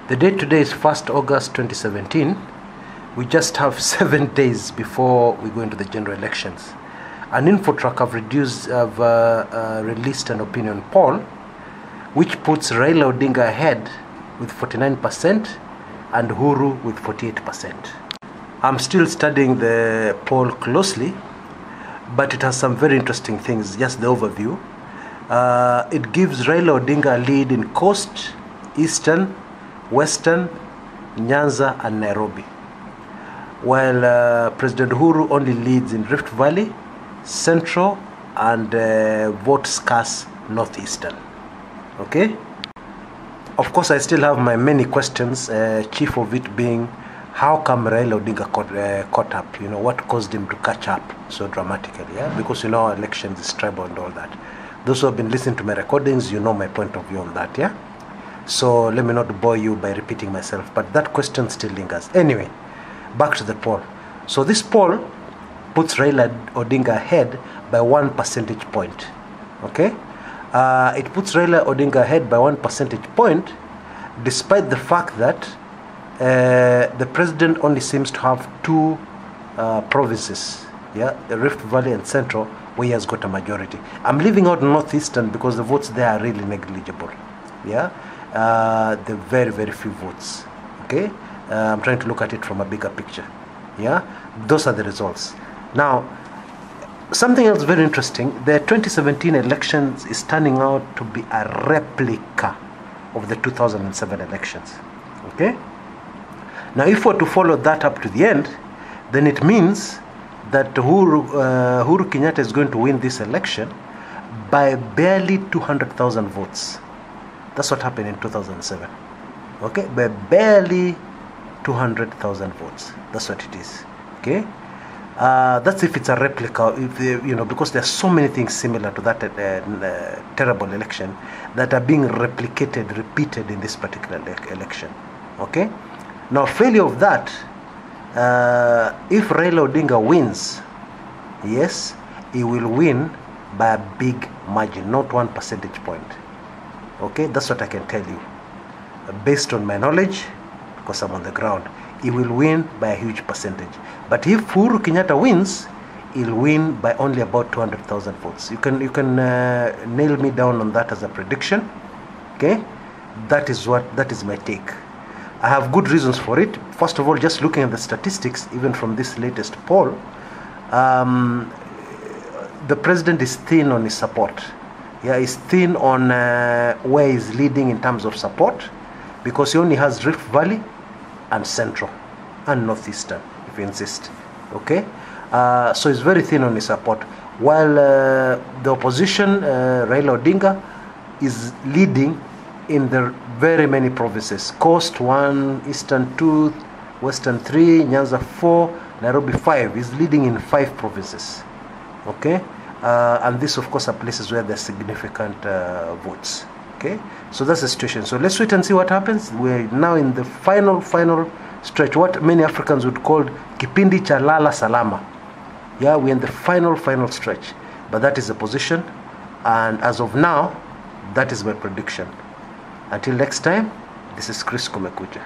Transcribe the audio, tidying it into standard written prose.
The date today is 1st August 2017. We just have 7 days before we go into the general elections. An infotrak have released an opinion poll which puts Raila Odinga ahead with 49% and Uhuru with 48%. I'm still studying the poll closely, but it has some very interesting things. Just the overview. It gives Raila Odinga a lead in Coast, Eastern, Western, Nyanza and Nairobi, while President Uhuru only leads in Rift Valley, Central and vote scarce Northeastern. Okay? Of course, I still have my many questions, chief of it being, how come Raila Odinga caught up? You know, what caused him to catch up so dramatically? Yeah? Because you know, elections is tribal and all that. Those who have been listening to my recordings, you know my point of view on that, yeah? So let me not bore you by repeating myself, but that question still lingers. Anyway, back to the poll. So this poll puts Raila Odinga ahead by 1 percentage point. Okay? It puts Raila Odinga ahead by 1 percentage point, despite the fact that the president only seems to have 2 provinces, yeah, the Rift Valley and Central, where he has got a majority. I'm leaving out Northeastern because the votes there are really negligible. Yeah, the very, very few votes. Okay, I'm trying to look at it from a bigger picture. Yeah, those are the results. Now, something else very interesting, the 2017 elections is turning out to be a replica of the 2007 elections. Okay, now if we're to follow that up to the end, then it means that Uhuru Kenyatta is going to win this election by barely 200,000 votes. That's what happened in 2007. Okay, by barely 200,000 votes. That's what it is. Okay, that's if it's a replica. If you know, because there are so many things similar to that terrible election that are being repeated in this particular election. Okay, now failure of that. If Raila Odinga wins, yes, he will win by a big margin, not 1 percentage point. Okay, that's what I can tell you. Based on my knowledge, because I'm on the ground, he will win by a huge percentage. But if Uhuru Kenyatta wins, he'll win by only about 200,000 votes. You can nail me down on that as a prediction. Okay, that is my take. I have good reasons for it. First of all, just looking at the statistics, even from this latest poll, the president is thin on his support. Yeah, he's thin on where he's leading in terms of support, because he only has Rift Valley and Central and Northeastern, if you insist. Okay, so he's very thin on his support, while the opposition, Raila Odinga, is leading in the very many provinces. Coast 1, Eastern 2, Western 3, Nyanza 4, Nairobi 5. Is leading in 5 provinces. Okay, and this of course are places where there's significant votes. Okay, so that's the situation. So let's wait and see what happens. We're now in the final stretch, what many Africans would call kipindi cha lala salama. Yeah, we're in the final stretch, but that is the position, and as of now, that is my prediction. Until next time, this is Chris Kumekucha.